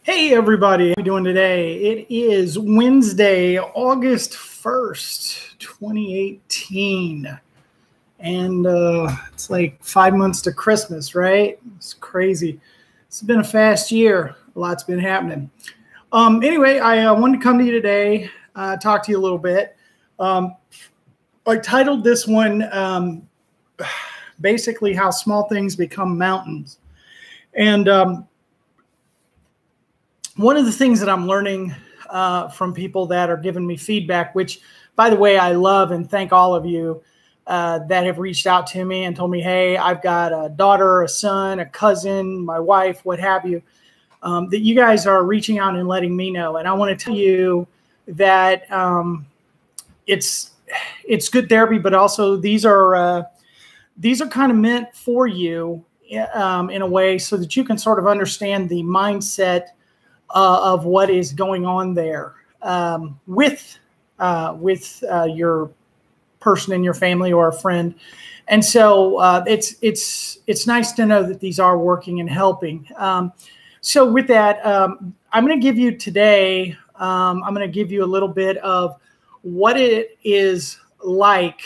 Hey everybody, how are we doing today? It is Wednesday, August 1st, 2018. And it's like 5 months to Christmas, right? It's crazy. It's been a fast year. A lot's been happening. Anyway, I wanted to come to you today, talk to you a little bit. I titled this one basically How Small Things Become Mountains. And one of the things that I'm learning from people that are giving me feedback, which, by the way, I love and thank all of you that have reached out to me and told me, hey, I've got a daughter, a son, a cousin, my wife, what have you, that you guys are reaching out and letting me know. And I want to tell you that it's good therapy, but also these are kind of meant for you in a way so that you can sort of understand the mindset of what is going on there with your person in your family or a friend. And so it's nice to know that these are working and helping. So with that, I'm going to give you today, I'm going to give you a little bit of what it is like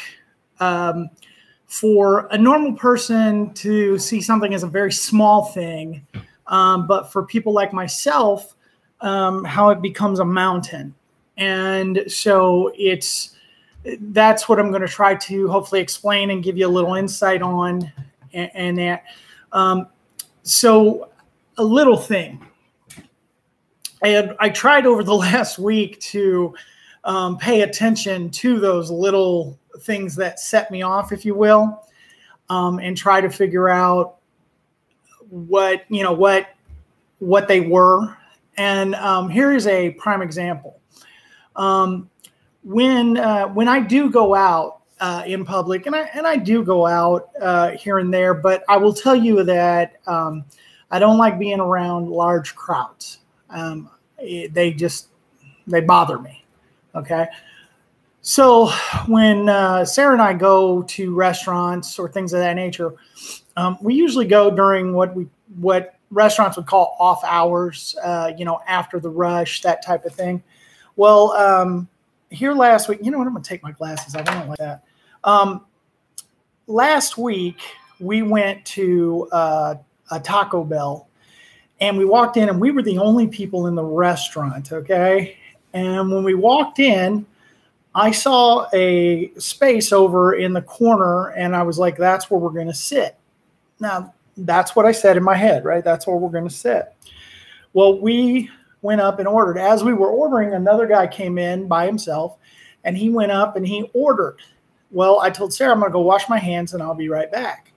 for a normal person to see something as a very small thing. But for people like myself, how it becomes a mountain. And so that's what I'm going to try to hopefully explain and give you a little insight on and that. So a little thing. I tried over the last week to pay attention to those little things that set me off, if you will, and try to figure out what they were. And here is a prime example. When I do go out in public, and I do go out here and there, but I will tell you that I don't like being around large crowds. They bother me. Okay. So when Sarah and I go to restaurants or things of that nature, we usually go during what restaurants would call off hours, after the rush, that type of thing. Well, here last week, you know what? I'm going to take my glasses off. I don't like that. Last week, we went to a Taco Bell, and we walked in, and we were the only people in the restaurant, okay? And when we walked in, I saw a space over in the corner, and I was like, that's where we're going to sit. Now, that's what I said in my head, right? That's where we're going to sit. Well, we went up and ordered. As we were ordering, another guy came in by himself, and he went up and he ordered. Well, I told Sarah, I'm going to go wash my hands, and I'll be right back.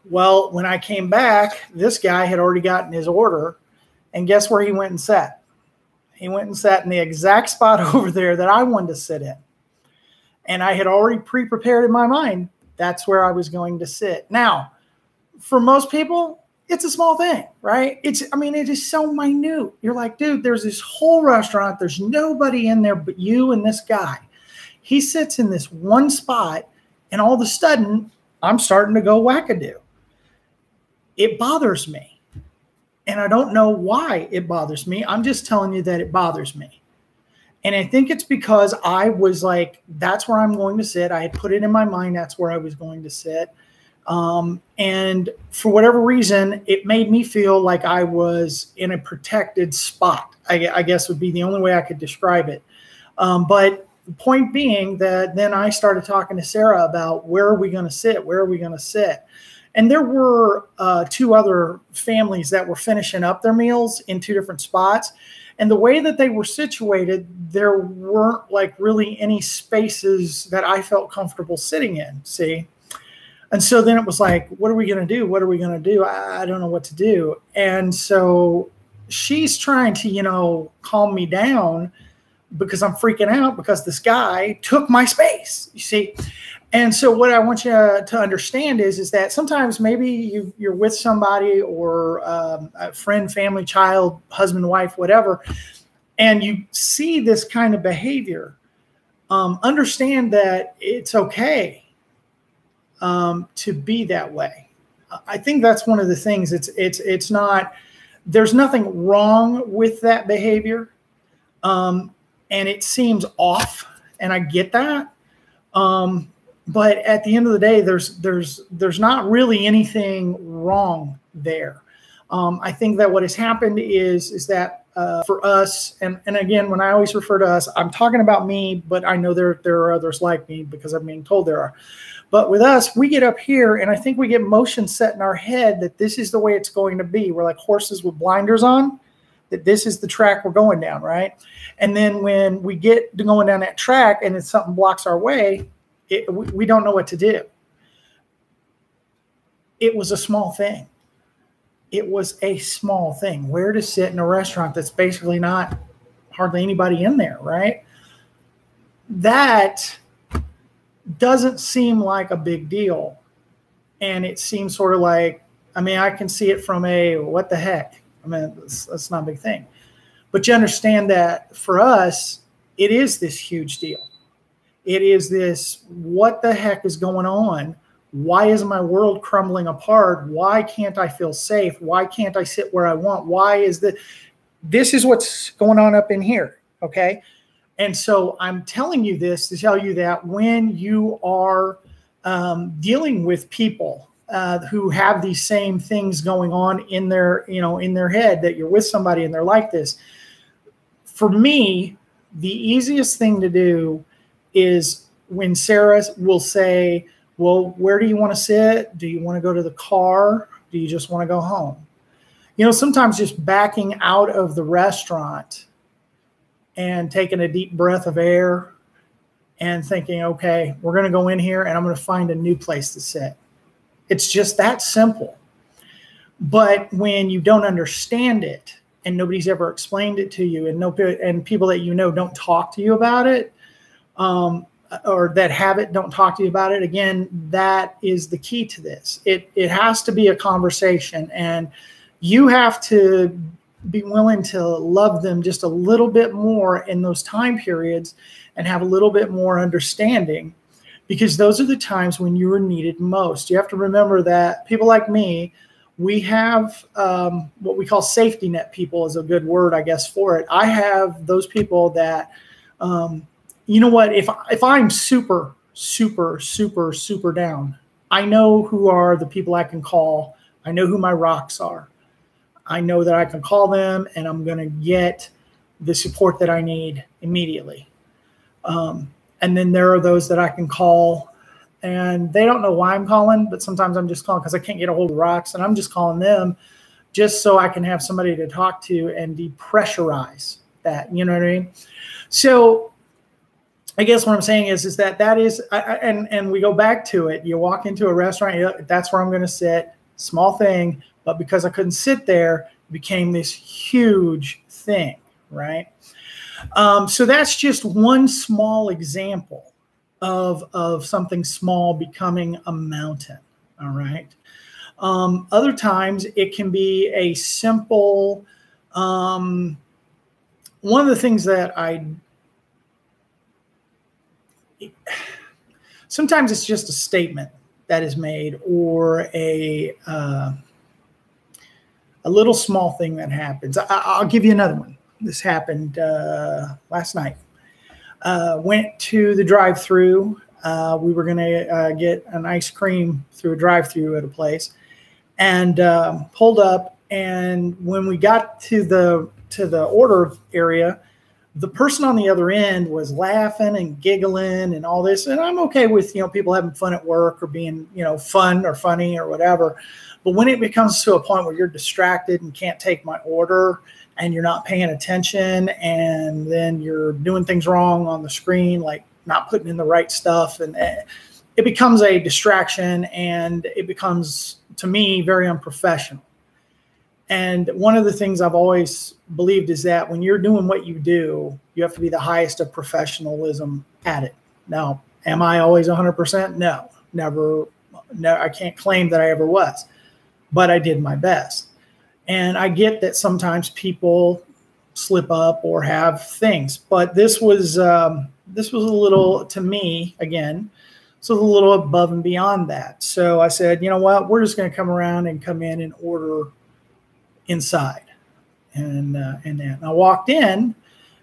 Well, when I came back, this guy had already gotten his order, and guess where he went and sat? He went and sat in the exact spot over there that I wanted to sit in. And I had already pre-prepared in my mind, that's where I was going to sit. Now, for most people, it's a small thing, right? It is so minute. You're like, dude, there's this whole restaurant. There's nobody in there but you and this guy. He sits in this one spot, and all of a sudden, I'm starting to go wackadoo. It bothers me. And I don't know why it bothers me. I'm just telling you that it bothers me. And I think it's because I was like, that's where I'm going to sit. I had put it in my mind, that's where I was going to sit. And for whatever reason, it made me feel like I was in a protected spot, I guess would be the only way I could describe it. But the point being that then I started talking to Sarah about where are we going to sit? Where are we going to sit? And there were two other families that were finishing up their meals in two different spots. And the way that they were situated, there weren't like really any spaces that I felt comfortable sitting in, see? And so then it was like, what are we going to do? What are we going to do? I don't know what to do. And so she's trying to, calm me down because I'm freaking out because this guy took my space, you see? And so what I want you to understand is that sometimes maybe you're with somebody or a friend, family, child, husband, wife, whatever, and you see this kind of behavior. Understand that it's okay to be that way. I think that's one of the things. It's not There's nothing wrong with that behavior. And it seems off, and I get that. But at the end of the day, there's not really anything wrong there. I think that what has happened is that for us, and again, when I always refer to us, I'm talking about me, but I know there are others like me because I'm being told there are. But with us, we get up here, and I think we get motion set in our head that this is the way it's going to be. We're like horses with blinders on, that this is the track we're going down, right? And then when we get to going down that track and it's something blocks our way, we don't know what to do. It was a small thing. It was a small thing. Where to sit in a restaurant that's basically not hardly anybody in there, right? That doesn't seem like a big deal. And it seems sort of like, I mean, I can see it from a, what the heck? I mean, that's not a big thing. But you understand that for us, it is this huge deal. It is this, what the heck is going on? Why is my world crumbling apart? Why can't I feel safe? Why can't I sit where I want? Why is this is what's going on up in here, okay? And so I'm telling you this to tell you that when you are dealing with people who have these same things going on in their, in their head, that you're with somebody and they're like this, for me, the easiest thing to do is when Sarah will say, well, where do you want to sit? Do you want to go to the car? Do you just want to go home? Sometimes just backing out of the restaurant and taking a deep breath of air and thinking, okay, we're going to go in here and I'm going to find a new place to sit. It's just that simple. But when you don't understand it and nobody's ever explained it to you, and people that don't talk to you about it, or that have it don't talk to you about it, again, that is the key to this. It has to be a conversation, and you have to be willing to love them just a little bit more in those time periods and have a little bit more understanding, because those are the times when you are needed most. You have to remember that people like me, we have what we call safety net people is a good word, I guess, for it. I have those people that, you know what, if I'm super, super, super, super down, I know who are the people I can call. I know who my rocks are. I know that I can call them and I'm going to get the support that I need immediately. And then there are those that I can call and they don't know why I'm calling, but sometimes I'm just calling because I can't get a hold of rocks, and I'm just calling them just so I can have somebody to talk to and depressurize that. You know what I mean? So I guess what I'm saying is that is, and we go back to it. You walk into a restaurant, that's where I'm going to sit, small thing. But because I couldn't sit there, it became this huge thing, right? So that's just one small example of something small becoming a mountain, all right? Other times it can be a simple, one of the things that sometimes it's just a statement that is made, or a little small thing that happens. I'll give you another one. This happened last night. Went to the drive-through. We were going to get an ice cream through a drive-through at a place, and pulled up. And when we got to the order area, the person on the other end was laughing and giggling and all this. And I'm okay with, people having fun at work or being, fun or funny or whatever. But when it becomes to a point where you're distracted and can't take my order and you're not paying attention, and then you're doing things wrong on the screen, like not putting in the right stuff, and it becomes a distraction, and it becomes, to me, very unprofessional. And one of the things I've always believed is that when you're doing what you do, you have to be the highest of professionalism at it. Now, am I always 100%? No, never. No, I can't claim that I ever was, but I did my best. And I get that sometimes people slip up or have things, but this was a little, to me, again, so a little above and beyond that. So I said, you know what, we're just going to come around and come in and order inside. And I walked in,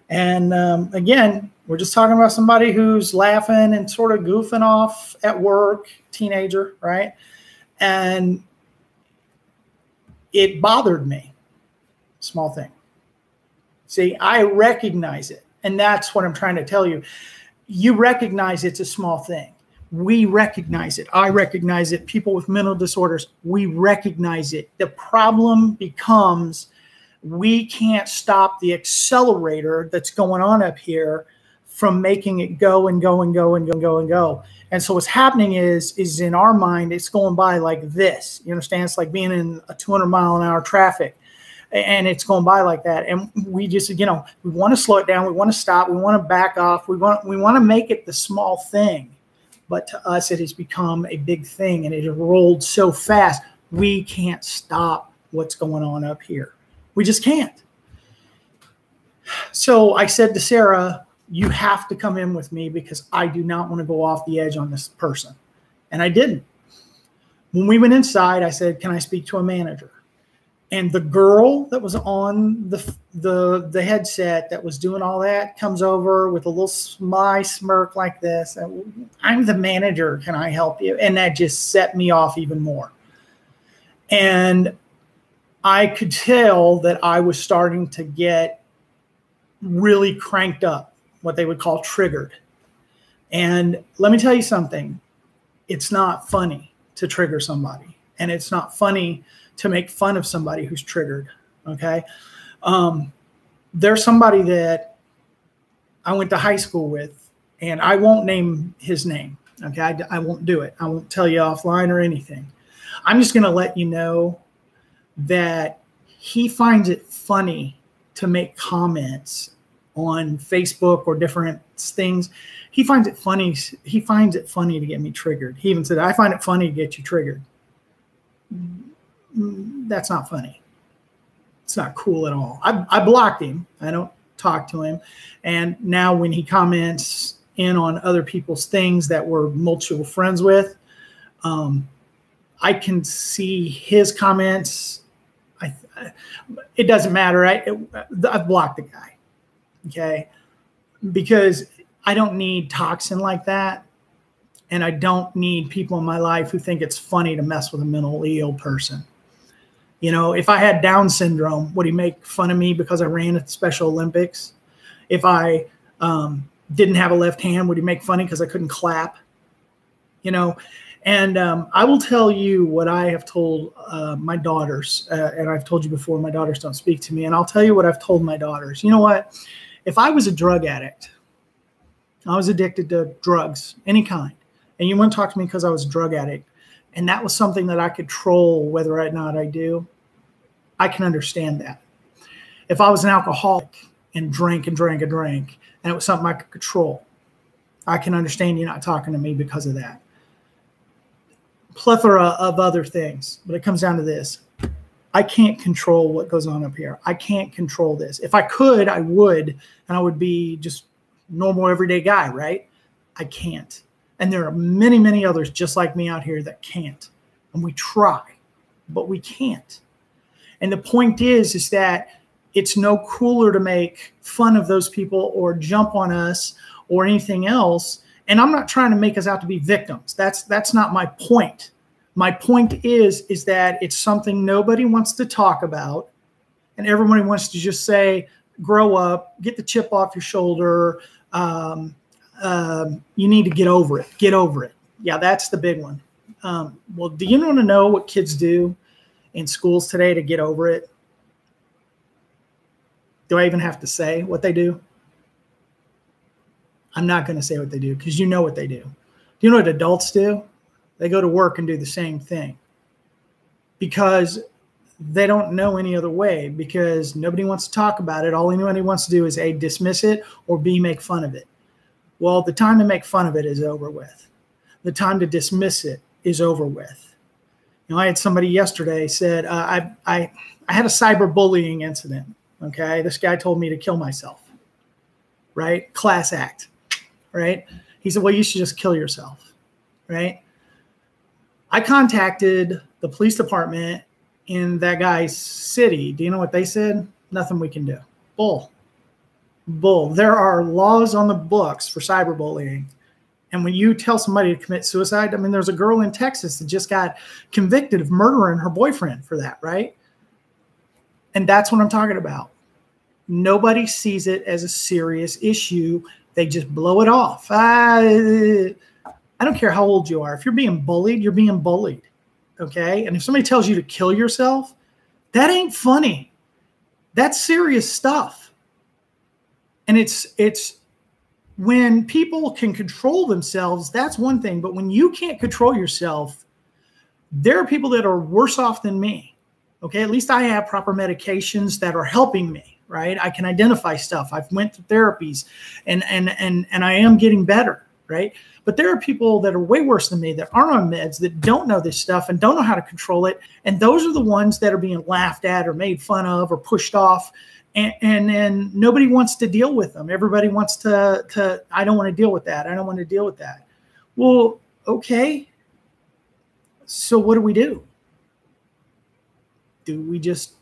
and again, we're just talking about somebody who's laughing and sort of goofing off at work, teenager, right? And it bothered me. Small thing. See, I recognize it. And that's what I'm trying to tell you. You recognize it's a small thing. We recognize it. I recognize it. People with mental disorders, we recognize it. The problem becomes we can't stop the accelerator that's going on up here from making it go and go and go and go and go and go. And so what's happening is in our mind, it's going by like this. You understand? It's like being in a 200-mile-an-hour traffic, and it's going by like that. And we just, we want to slow it down. We want to stop. We want to back off. We want to make it the small thing. But to us, it has become a big thing, and it has rolled so fast. We can't stop what's going on up here. We just can't. So I said to Sarah, you have to come in with me because I do not want to go off the edge on this person. And I didn't. When we went inside, I said, can I speak to a manager? And the girl that was on the headset that was doing all that comes over with a little smirk like this. I'm the manager. Can I help you? And that just set me off even more. And I could tell that I was starting to get really cranked up, what they would call triggered. And let me tell you something. It's not funny to trigger somebody. And it's not funny to make fun of somebody who's triggered, okay? There's somebody that I went to high school with, and I won't name his name, okay? I won't do it. I won't tell you offline or anything. I'm just gonna let you know that he finds it funny to make comments on Facebook or different things. He finds it funny. He finds it funny to get me triggered. He even said, I find it funny to get you triggered. That's not funny. It's not cool at all. I blocked him. I don't talk to him. And now when he comments in on other people's things that we're mutual friends with, I can see his comments. It doesn't matter. I've blocked the guy, okay? Because I don't need toxin like that. And I don't need people in my life who think it's funny to mess with a mentally ill person. If I had Down syndrome, would he make fun of me because I ran at the Special Olympics? If I didn't have a left hand, would he make fun of me because I couldn't clap? And I will tell you what I have told my daughters, and I've told you before, my daughters don't speak to me, and I'll tell you what I've told my daughters. You know what? If I was a drug addict, I was addicted to drugs, any kind, and you want to talk to me because I was a drug addict, and that was something that I could control whether or not I do, I can understand that. If I was an alcoholic and drank and drank and drank, and it was something I could control, I can understand you not talking to me because of that. Plethora of other things, but it comes down to this. I can't control what goes on up here. I can't control this. If I could, I would, and I would be just normal everyday guy, right? I can't. And there are many, many others just like me out here that can't. And we try, but we can't. And the point is that it's no cooler to make fun of those people or jump on us or anything else. And I'm not trying to make us out to be victims. That's not my point. My point is that it's something nobody wants to talk about, and everybody wants to just say, grow up, get the chip off your shoulder. You need to get over it. Get over it. Yeah, that's the big one. Well, do you want to know what kids do in schools today to get over it? Do I even have to say what they do? I'm not going to say what they do because you know what they do. Do you know what adults do? They go to work and do the same thing because they don't know any other way, because nobody wants to talk about it. All anybody wants to do is A, dismiss it, or B, make fun of it. Well, the time to make fun of it is over with. The time to dismiss it is over with. I had somebody yesterday said, I had a cyberbullying incident. Okay. This guy told me to kill myself, right? Class act, right? He said, well, you should just kill yourself, right? I contacted the police department in that guy's city. Do you know what they said? Nothing we can do. Bull. There are laws on the books for cyberbullying. And when you tell somebody to commit suicide, I mean, there's a girl in Texas that just got convicted of murdering her boyfriend for that, right? And that's what I'm talking about. Nobody sees it as a serious issue. They just blow it off. I don't care how old you are. If you're being bullied, you're being bullied, okay? And if somebody tells you to kill yourself, that ain't funny. That's serious stuff. And it's when people can control themselves, that's one thing. But when you can't control yourself, there are people that are worse off than me, okay? At least I have proper medications that are helping me. Right? I can identify stuff. I've went to therapies and I am getting better, right? But there are people that are way worse than me that aren't on meds, that don't know this stuff and don't know how to control it. And those are the ones that are being laughed at or made fun of or pushed off. And nobody wants to deal with them. Everybody wants to, I don't want to deal with that. I don't want to deal with that. Well, okay. So what do? Do we just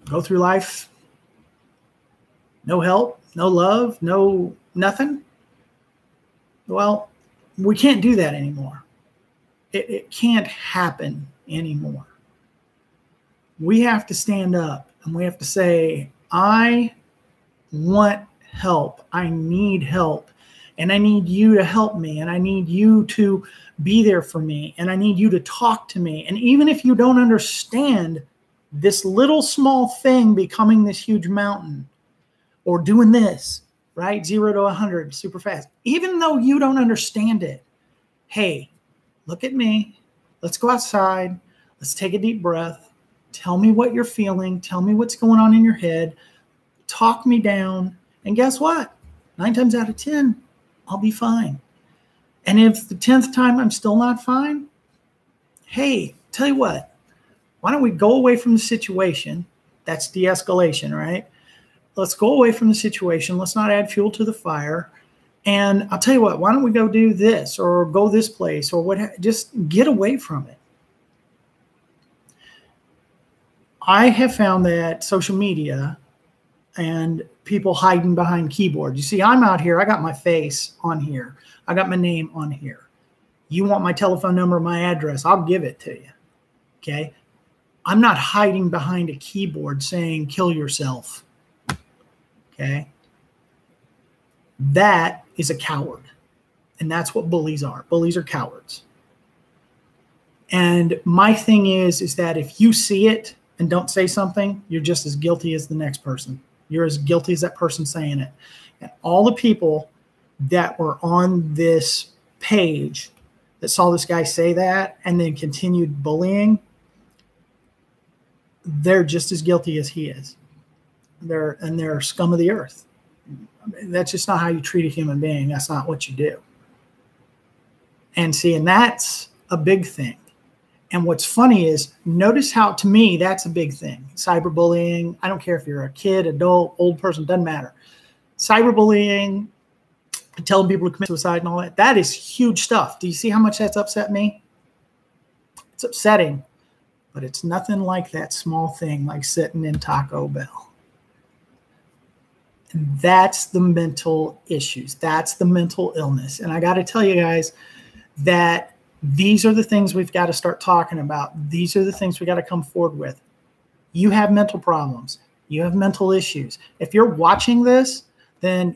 go through life, no help, no love, no nothing? Well, we can't do that anymore. It can't happen anymore. We have to stand up and we have to say, I want help. I need help. And I need you to help me. And I need you to be there for me. And I need you to talk to me. And even if you don't understand this little small thing becoming this huge mountain, or doing this, right? 0 to 100 super fast. Even though you don't understand it, hey, look at me. Let's go outside. Let's take a deep breath. Tell me what you're feeling. Tell me what's going on in your head. Talk me down. And guess what? 9 times out of 10, I'll be fine. And if the 10th time I'm still not fine, hey, tell you what, why don't we go away from the situation? That's de-escalation, right? Let's go away from the situation. Let's not add fuel to the fire. And I'll tell you what, why don't we go do this or go this place or what? Just get away from it. I have found that social media and people hiding behind keyboards. You see, I'm out here. I got my face on here. I got my name on here. You want my telephone number, my address, I'll give it to you, okay? I'm not hiding behind a keyboard saying, kill yourself. Okay. That is a coward. And that's what bullies are. Bullies are cowards. And my thing is that if you see it and don't say something, you're just as guilty as the next person. You're as guilty as that person saying it. And all the people that were on this page that saw this guy say that and then continued bullying, they're just as guilty as he is. They're scum of the earth. That's just not how you treat a human being. That's not what you do. And see, and that's a big thing. And what's funny is, notice how, to me, that's a big thing. Cyberbullying, I don't care if you're a kid, adult, old person, doesn't matter. Cyberbullying, telling people to commit suicide and all that, that is huge stuff. Do you see how much that's upset me? It's upsetting. But it's nothing like that small thing like sitting in Taco Bell. And that's the mental issues. That's the mental illness. And I got to tell you guys that these are the things we've got to start talking about. These are the things we got to come forward with. You have mental problems. You have mental issues. If you're watching this, then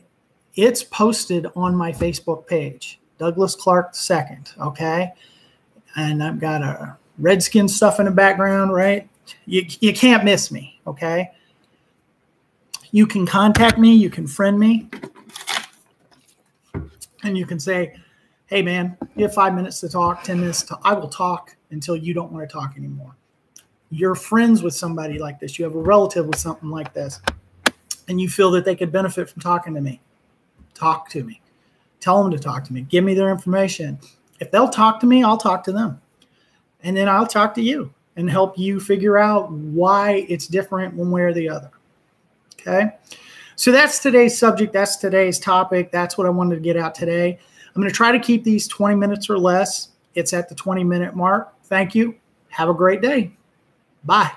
it's posted on my Facebook page, Douglas Clark II, okay? And I've got a Redskin stuff in the background, right? You can't miss me, okay? You can contact me. You can friend me. And you can say, hey, man, you have 5 minutes to talk, 10 minutes to, I will talk until you don't want to talk anymore. You're friends with somebody like this. You have a relative with something like this. And you feel that they could benefit from talking to me. Talk to me. Tell them to talk to me. Give me their information. If they'll talk to me, I'll talk to them. And then I'll talk to you and help you figure out why it's different one way or the other. Okay. So that's today's subject. That's today's topic. That's what I wanted to get out today. I'm going to try to keep these 20 minutes or less. It's at the 20-minute mark. Thank you. Have a great day. Bye.